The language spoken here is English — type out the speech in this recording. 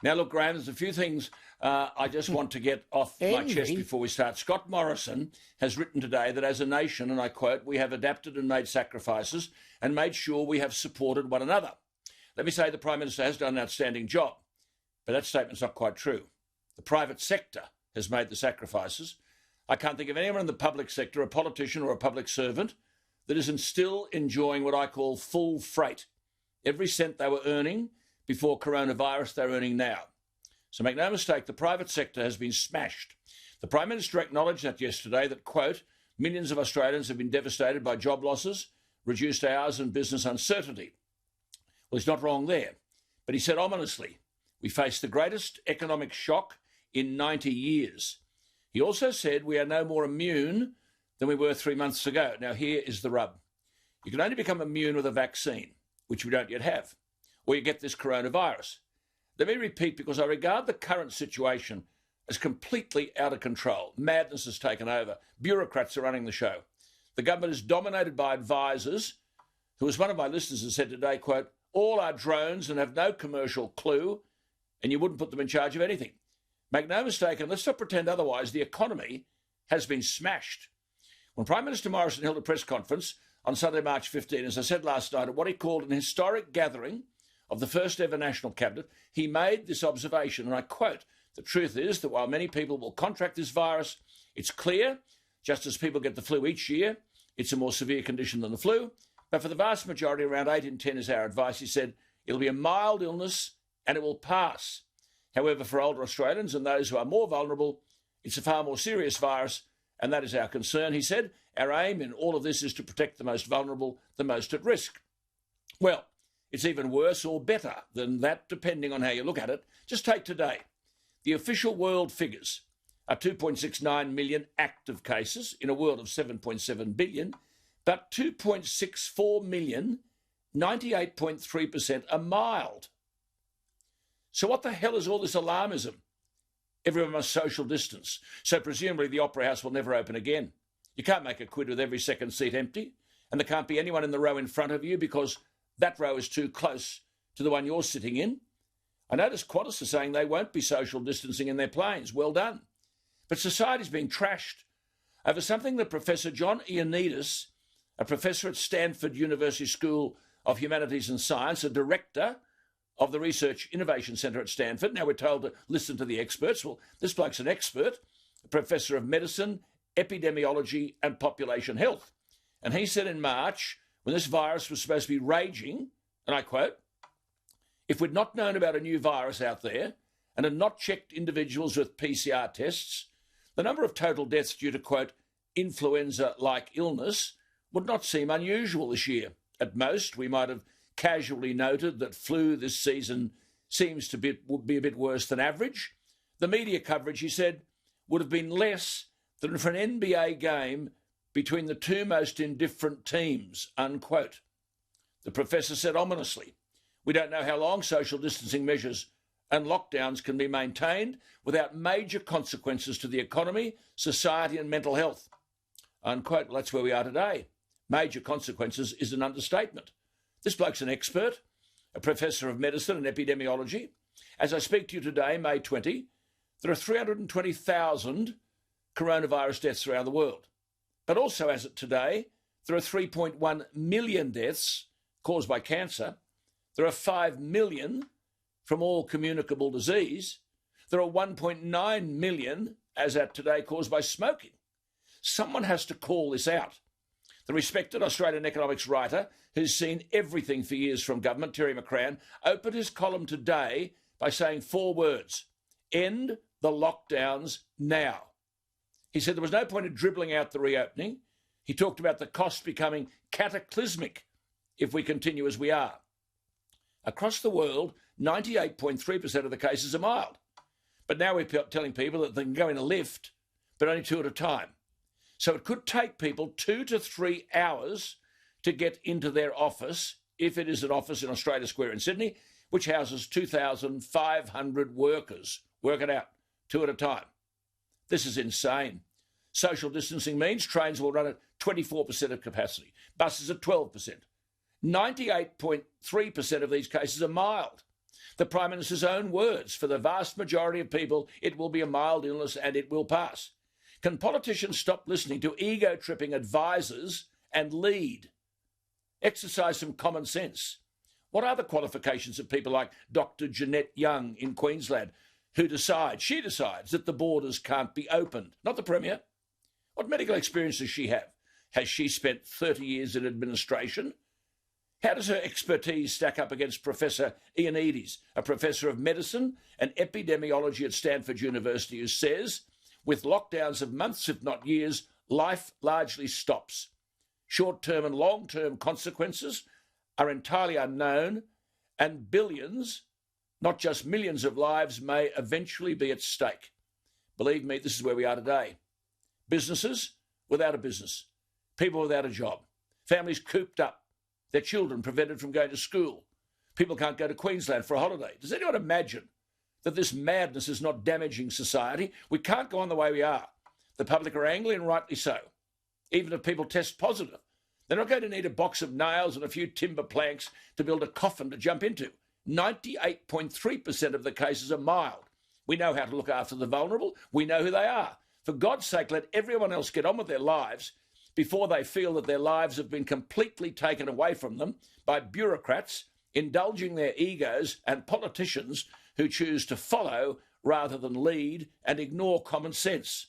Now, look, Graham, there's a few things I just want to get off my chest before we start. Scott Morrison has written today that as a nation, and I quote, we have adapted and made sacrifices and made sure we have supported one another. Let me say the Prime Minister has done an outstanding job, but that statement's not quite true. The private sector has made the sacrifices. I can't think of anyone in the public sector, a politician or a public servant, that isn't still enjoying what I call full freight. Every cent they were earning before coronavirus, they're earning now. So make no mistake, the private sector has been smashed. The Prime Minister acknowledged that yesterday, that, quote, millions of Australians have been devastated by job losses, reduced hours and business uncertainty. Well, he's not wrong there. But he said ominously, we face the greatest economic shock in 90 years. He also said we are no more immune than we were 3 months ago. Now, here is the rub. You can only become immune with a vaccine, which we don't yet have, or you get this coronavirus. Let me repeat, because I regard the current situation as completely out of control. Madness has taken over. Bureaucrats are running the show. The government is dominated by advisors, who, as one of my listeners has said today, quote, all are drones and have no commercial clue, and you wouldn't put them in charge of anything. Make no mistake, and let's not pretend otherwise, the economy has been smashed. When Prime Minister Morrison held a press conference on Sunday, March 15, as I said last night, at what he called an historic gathering of the first ever National Cabinet, he made this observation, and I quote, the truth is that while many people will contract this virus, it's clear, just as people get the flu each year, it's a more severe condition than the flu, but for the vast majority, around 8 in 10 is our advice, he said, it'll be a mild illness and it will pass. However, for older Australians and those who are more vulnerable, it's a far more serious virus, and that is our concern, he said. Our aim in all of this is to protect the most vulnerable, the most at risk. Well, it's even worse or better than that, depending on how you look at it. Just take today. The official world figures are 2.69 million active cases in a world of 7.7 billion, but 2.64 million, 98.3%, are mild. So what the hell is all this alarmism? Everyone must social distance, so presumably the Opera House will never open again. You can't make a quid with every second seat empty, and there can't be anyone in the row in front of you because that row is too close to the one you're sitting in. I noticed Qantas are saying they won't be social distancing in their planes. Well done. But society's being trashed over something that Professor John Ioannidis, a professor at Stanford University School of Humanities and Science, a director of the Research Innovation Centre at Stanford. Now we're told to listen to the experts. Well, this bloke's an expert, a professor of medicine, epidemiology and population health. And he said in March, when this virus was supposed to be raging, and I quote, if we'd not known about a new virus out there and had not checked individuals with PCR tests, the number of total deaths due to, quote, influenza-like illness would not seem unusual this year. At most, we might have casually noted that flu this season seems to be a bit worse than average. The media coverage, he said, would have been less than for an NBA game between the two most indifferent teams, unquote. The professor said ominously, we don't know how long social distancing measures and lockdowns can be maintained without major consequences to the economy, society and mental health, unquote. Well, that's where we are today. Major consequences is an understatement. This bloke's an expert, a professor of medicine and epidemiology. As I speak to you today, May 20, there are 320,000 coronavirus deaths around the world. But also, as of today, there are 3.1 million deaths caused by cancer. There are 5 million from all communicable disease. There are 1.9 million, as at today, caused by smoking. Someone has to call this out. The respected Australian economics writer, who's seen everything for years from government, Terry McCrann, opened his column today by saying 4 words: end the lockdowns now. He said there was no point in dribbling out the reopening. He talked about the costs becoming cataclysmic if we continue as we are. Across the world, 98.3% of the cases are mild. But now we're telling people that they can go in a lift, but only 2 at a time. So it could take people 2 to 3 hours to get into their office, if it is an office in Australia Square in Sydney, which houses 2,500 workers. Work it out, 2 at a time. This is insane. Social distancing means trains will run at 24% of capacity, buses at 12%. 98.3% of these cases are mild. The Prime Minister's own words: for the vast majority of people, it will be a mild illness and it will pass. Can politicians stop listening to ego-tripping advisors and lead? Exercise some common sense. What are the qualifications of people like Dr. Jeannette in Queensland, who she decides that the borders can't be opened, not the Premier? What medical experience does she have? Has she spent 30 years in administration? How does her expertise stack up against Professor Ioannidis, a professor of medicine and epidemiology at Stanford University, who says, with lockdowns of months, if not years, life largely stops. Short-term and long-term consequences are entirely unknown, and billions, not just millions of lives, may eventually be at stake. Believe me, this is where we are today. Businesses without a business, people without a job, families cooped up, their children prevented from going to school. People can't go to Queensland for a holiday. Does anyone imagine that this madness is not damaging society? We can't go on the way we are. The public are angry, and rightly so. Even if people test positive, they're not going to need a box of nails and a few timber planks to build a coffin to jump into. 98.3% of the cases are mild. We know how to look after the vulnerable. We know who they are. For God's sake, let everyone else get on with their lives before they feel that their lives have been completely taken away from them by bureaucrats indulging their egos and politicians who choose to follow rather than lead and ignore common sense.